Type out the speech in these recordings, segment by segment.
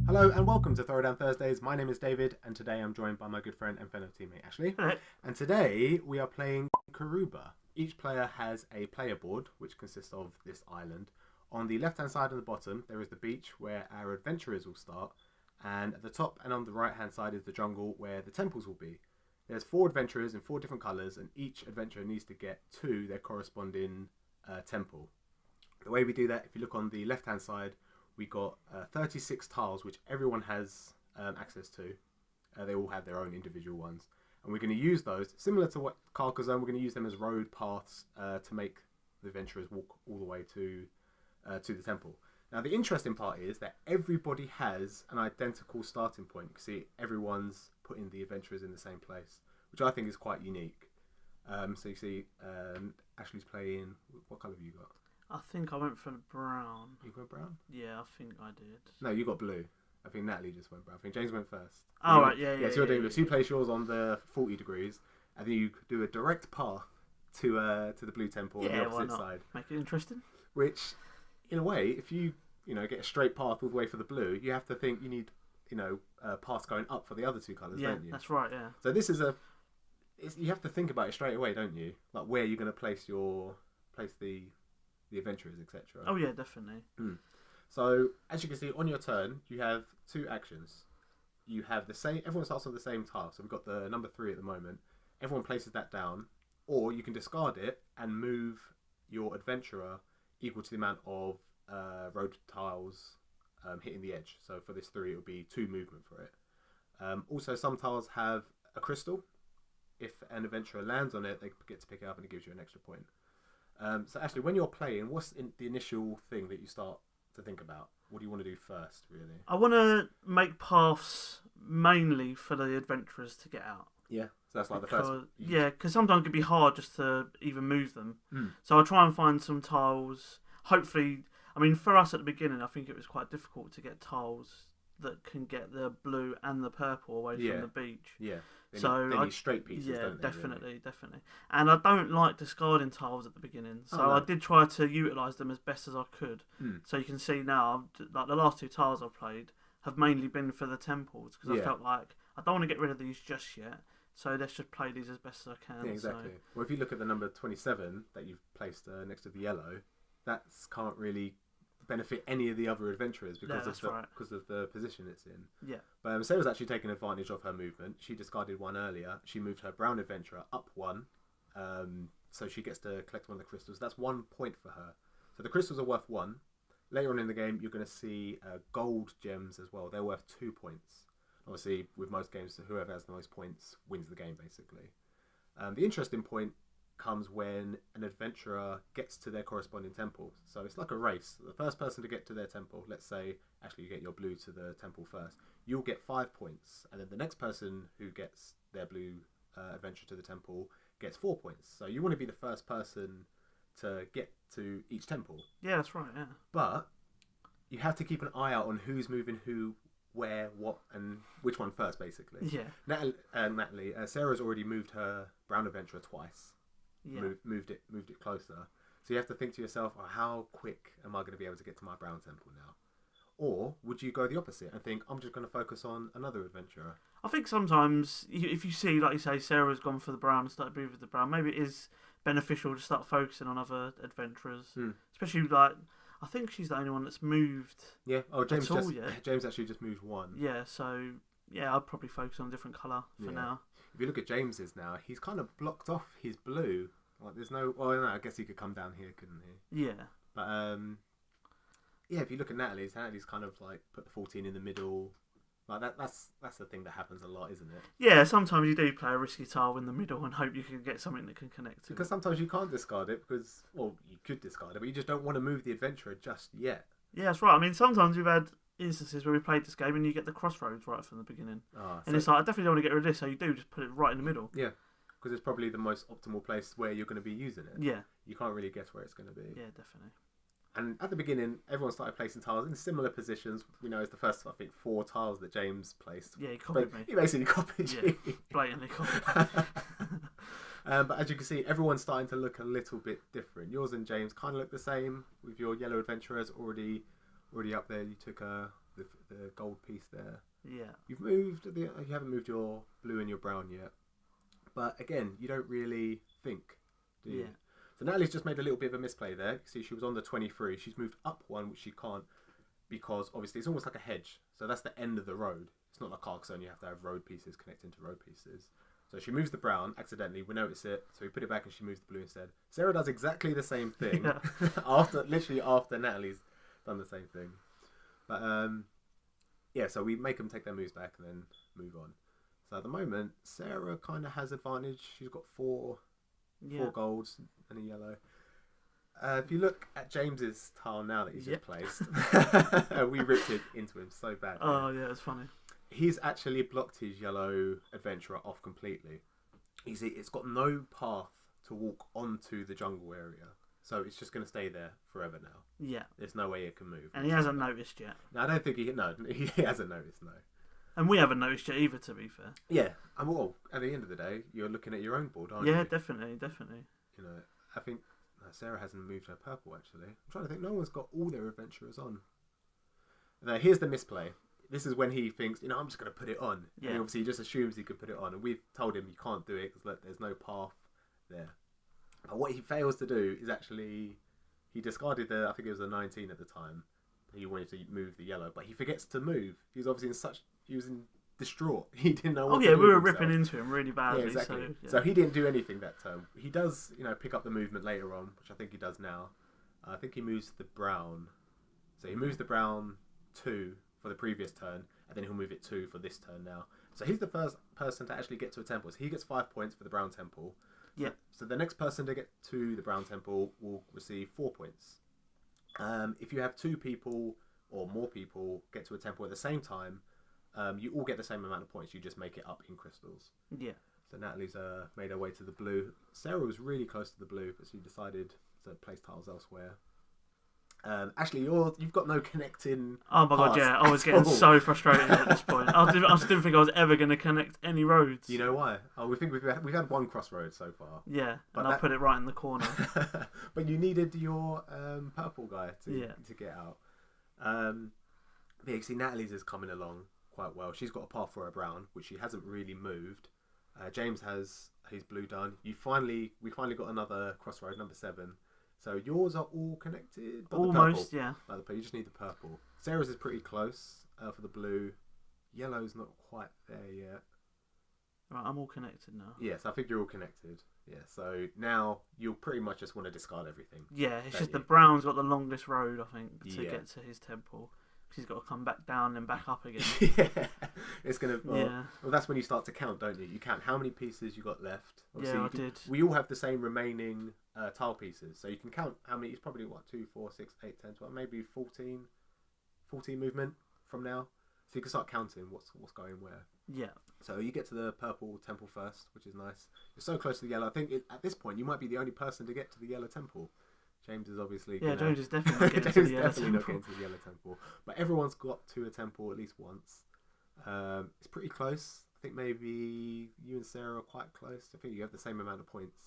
Hello and welcome to Throwdown Thursdays. My name is David and today I'm joined by my good friend and fellow teammate Ashley. Hello. And today we are playing Karuba. Each player has a player board which consists of this island. On the left hand side and the bottom there is the beach where our adventurers will start, and at the top and on the right hand side is the jungle where the temples will be. There's 4 adventurers in 4 different colours and each adventurer needs to get to their corresponding temple. The way we do that, if you look on the left hand side, we got 36 tiles which everyone has access to. They all have their own individual ones, and we're going to use those similar to what Carcassonne. We're going to use them as road paths to make the adventurers walk all the way to the temple. Now the interesting part is that everybody has an identical starting point. You can see everyone's putting the adventurers in the same place, which I think is quite unique. So you see Ashley's playing. What colour have you got? I think I went for the brown. You got brown? Yeah, I think I did. No, you got blue. I think Natalie just went brown. I think James went first. Oh, right, yeah. So you're doing this. You place yours on the 40 degrees, and then you do a direct path to the blue temple on the opposite side. Make it interesting. Which, in a way, if you get a straight path all the way for the blue, you have to think you need paths going up for the other 2 colours, don't you? Yeah, that's right. Yeah. So this is you have to think about it straight away, don't you? Like where you're going to place the adventurers, etc. Oh yeah, definitely. So as you can see on your turn, you have 2 actions. You have the same. Everyone starts on the same tile. So we've got the number 3 at the moment. Everyone places that down, or you can discard it and move your adventurer equal to the amount of road tiles hitting the edge. So for this 3, it would be 2 movement for it. Also, some tiles have a crystal. If an adventurer lands on it, they get to pick it up and it gives you an extra point. So actually, when you're playing, what's the initial thing that you start to think about? What do you want to do first, really? I want to make paths mainly for the adventurers to get out. Yeah, so that's like the first. Yeah, because sometimes it can be hard just to even move them. So I'll try and find some tiles. Hopefully, I mean, for us at the beginning, I think it was quite difficult to get tiles that can get the blue and the purple away from the beach. Yeah. They need straight pieces, don't they, definitely, really? definitely. And I don't like discarding tiles at the beginning, so I did try to utilise them as best as I could. So you can see now, like the last 2 tiles I've played have mainly been for the temples, because I felt like I don't want to get rid of these just yet, so let's just play these as best as I can. Yeah, exactly. So. Well, if you look at the number 27 that you've placed next to the yellow, that can't really benefit any of the other adventurers because of the position it's in. Yeah. But Sarah's actually taken advantage of her movement. She discarded 1 earlier. She moved her brown adventurer up 1, so she gets to collect 1 of the crystals. That's 1 point for her. So the crystals are worth 1. Later on in the game, you're going to see gold gems as well. They're worth 2 points. Obviously, with most games, whoever has the most points wins the game, basically. The interesting point comes when an adventurer gets to their corresponding temple. So it's like a race. The first person to get to their temple, let's say, actually you get your blue to the temple first, you'll get 5 points. And then the next person who gets their blue adventure to the temple gets 4 points. So you want to be the first person to get to each temple. Yeah, that's right, yeah. But you have to keep an eye out on who's moving who, where, what, and which one first, basically. Yeah. Natalie, Sarah's already moved her brown adventurer twice. Yeah. Moved it closer. So you have to think to yourself, how quick am I going to be able to get to my brown temple now? Or would you go the opposite and think, I'm just going to focus on another adventurer? I think sometimes, if you see, like you say, Sarah's gone for the brown and started moving with the brown, maybe it is beneficial to start focusing on other adventurers. Especially, like, I think she's the only one that's moved. Yeah. Oh, James actually just moved 1. Yeah, so, yeah, I'd probably focus on a different colour for now. If you look at James's now, he's kind of blocked off his blue. Like there's no. Well, no, I guess he could come down here, couldn't he? Yeah. But yeah. If you look at Natalie's kind of like put the 14 in the middle. Like that's the thing that happens a lot, isn't it? Yeah. Sometimes you do play a risky tile in the middle and hope you can get something that can connect to because sometimes you can't discard it because, well, you could discard it, but you just don't want to move the adventurer just yet. Yeah, that's right. I mean, sometimes we've had instances where we played this game and you get the crossroads right from the beginning. And it's like, I definitely don't want to get rid of this, so you do just put it right in the middle. Yeah, because it's probably the most optimal place where you're going to be using it. Yeah. You can't really guess where it's going to be. Yeah, definitely. And at the beginning, everyone started placing tiles in similar positions. We know it's the first, I think, 4 tiles that James placed. Yeah, he copied me. He basically copied you. Blatantly copied me. But as you can see, everyone's starting to look a little bit different. Yours and James kind of look the same, with your yellow adventurers already up there. You took the the gold piece there. Yeah. You haven't moved your blue and your brown yet. But again, you don't really think, do you? Yeah. So Natalie's just made a little bit of a misplay there. You see, she was on the 23. She's moved up one, which she can't, because obviously it's almost like a hedge. So that's the end of the road. It's not like Carcassonne, you have to have road pieces connecting to road pieces. So she moves the brown accidentally. We notice it, so we put it back and she moves the blue instead. Sarah does exactly the same thing after Natalie's done the same thing. But so we make them take their moves back and then move on. So at the moment, Sarah kind of has advantage. She's got four golds and a yellow. If you look at James's tile now that he's just placed, we ripped it into him so bad. Oh yeah, it's funny. He's actually blocked his yellow adventurer off completely. You see, it's got no path to walk onto the jungle area, so it's just going to stay there forever now. Yeah. There's no way it can move. And he hasn't noticed yet. No, I don't think he hasn't noticed, no. And we haven't noticed yet either, to be fair. Yeah, and well, at the end of the day, you're looking at your own board, aren't you? Yeah, definitely. You know, I think Sarah hasn't moved her purple, actually. I'm trying to think, no one's got all their adventurers on. Now, here's the misplay. This is when he thinks, I'm just going to put it on. Yeah. And obviously, he just assumes he could put it on. And we've told him you can't do it because there's no path there. But what he fails to do is actually, he discarded I think it was a 19 at the time. He wanted to move the yellow, but he forgets to move. He was obviously he was distraught. He didn't know what to do. We were ripping into him really badly. Yeah, exactly. So he didn't do anything that turn. He does, pick up the movement later on, which I think he does now. I think he moves the brown. So he moves the brown 2 for the previous turn, and then he'll move it 2 for this turn now. So he's the first person to actually get to a temple. So he gets 5 points for the brown temple. Yeah. So the next person to get to the brown temple will receive 4 points. If you have 2 people or more people get to a temple at the same time, you all get the same amount of points. You just make it up in crystals. Yeah. So Natalie's made her way to the blue. Sarah was really close to the blue, but she decided to place tiles elsewhere. Actually, you've got no connecting. Oh my god, yeah! I was getting so frustrated at this point. I just didn't think I was ever going to connect any roads. You know why? Oh, we've had one crossroad so far. Yeah, but I put it right in the corner. But you needed your purple guy to get out. You see, Natalie's is coming along quite well. She's got a path for her brown, which she hasn't really moved. James has his blue done. We finally got another crossroad, number 7. So yours are all connected? Almost, yeah. You just need the purple. Sarah's is pretty close for the blue. Yellow's not quite there yet. Right, I'm all connected now. Yes, I think you're all connected. Yeah, so now you'll pretty much just want to discard everything. Yeah, it's just the brown's got the longest road, I think, to get to his temple. Because he's got to come back down and back up again. Yeah, it's going to... Well, that's when you start to count, don't you? You count how many pieces you got left. Obviously, I did. We all have the same remaining tile pieces. So you can count how many... It's probably, 2, 4, 6, 8, 10, 12, maybe 14 movement from now. So you can start counting what's going where. Yeah. So you get to the purple temple first, which is nice. You're so close to the yellow. I think at this point, you might be the only person to get to the yellow temple. James is obviously... James is definitely not getting to the yellow temple. Not getting to the yellow temple. But everyone's got to a temple at least once. It's pretty close. I think maybe you and Sarah are quite close. I think you have the same amount of points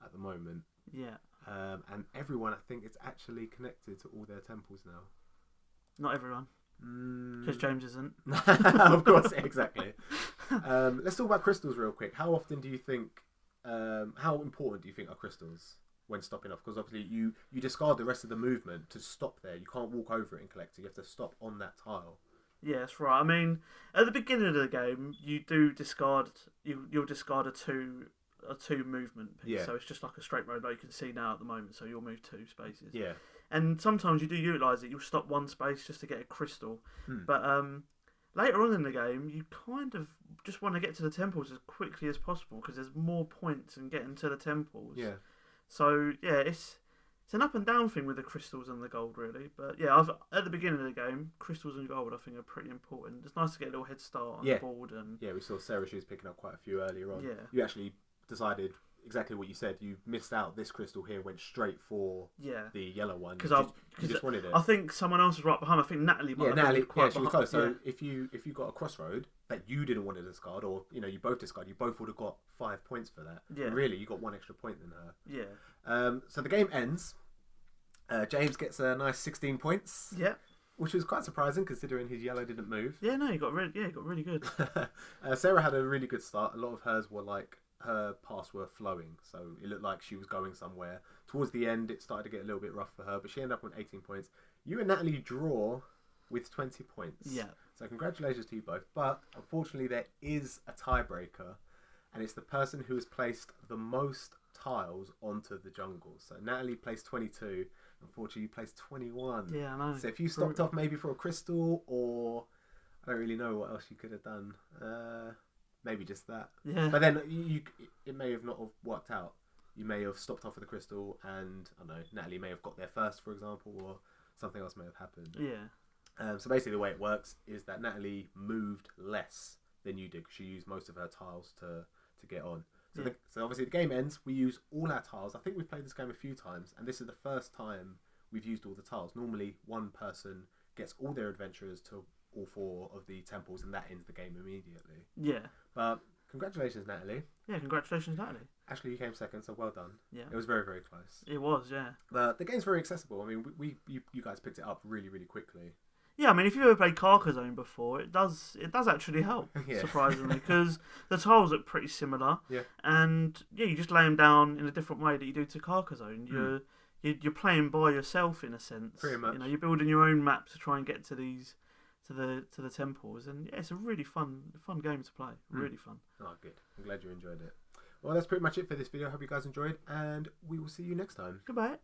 at the moment. Yeah. And everyone, I think, is actually connected to all their temples now. Not everyone. Because James isn't. Of course, exactly. Let's talk about crystals real quick. How often do you think... how important do you think are crystals when stopping off? Because obviously you discard the rest of the movement to stop there. You can't walk over it and collect it. You have to stop on that tile. Yeah, that's right. I mean, at the beginning of the game, you do discard... You'll discard a two movement piece. Yeah. So it's just like a straight road like you can see now at the moment. So you'll move 2 spaces. Yeah. And sometimes you do utilise it. You'll stop 1 space just to get a crystal. But later on in the game, you kind of just want to get to the temples as quickly as possible because there's more points in getting to the temples. Yeah. So yeah, it's an up and down thing with the crystals and the gold, really. But yeah, at the beginning of the game, crystals and gold I think are pretty important. It's nice to get a little head start on the board. And we saw Sarah. She was picking up quite a few earlier on. Yeah. You actually decided exactly what you said. You missed out this crystal here, went straight for the yellow one because you just wanted it. I think someone else was right behind. I think Natalie might have been quite she was close. So if you got a crossroad that you didn't want to discard, or you both discard, you both would have got 5 points for that. Yeah. Really, you got 1 extra point than her. Yeah. So the game ends. James gets a nice 16 points. Yeah. which was quite surprising considering his yellow didn't move. Yeah, no, he got really good. Sarah had a really good start. A lot of hers were like her paths were flowing, so it looked like she was going somewhere. Towards the end, it started to get a little bit rough for her, but she ended up on 18 points. You and Natalie draw with 20 points. Yeah. So congratulations to you both. But unfortunately, there is a tiebreaker, and it's the person who has placed the most tiles onto the jungle. So Natalie placed 22. Unfortunately, you placed 21. Yeah, I know. So if you stopped off maybe for a crystal, or I don't really know what else you could have done. Maybe just that. Yeah. But then it may have not have worked out. You may have stopped off with a crystal, and I don't know, Natalie may have got there first, for example, or something else may have happened. Yeah. So basically, the way it works is that Natalie moved less than you did because she used most of her tiles to get on. So, so obviously the game ends. We use all our tiles. I think we've played this game a few times, and this is the first time we've used all the tiles. Normally, one person gets all their adventurers to all 4 of the temples, and that ends the game immediately. Yeah. But congratulations, Natalie. Yeah, congratulations, Natalie. Actually, you came second, so well done. Yeah. It was very, very close. It was, yeah. But the game's very accessible. I mean, you guys picked it up really, really quickly. Yeah, I mean, if you've ever played Carcassonne before, it does actually help, surprisingly, because the tiles look pretty similar. Yeah. And you just lay them down in a different way that you do to Carcassonne. You're playing by yourself in a sense. Pretty much. You're building your own map to try and get to these to the temples, and it's a really fun game to play. Really fun. Oh, good. I'm glad you enjoyed it. Well, that's pretty much it for this video. I hope you guys enjoyed, and we will see you next time. Goodbye.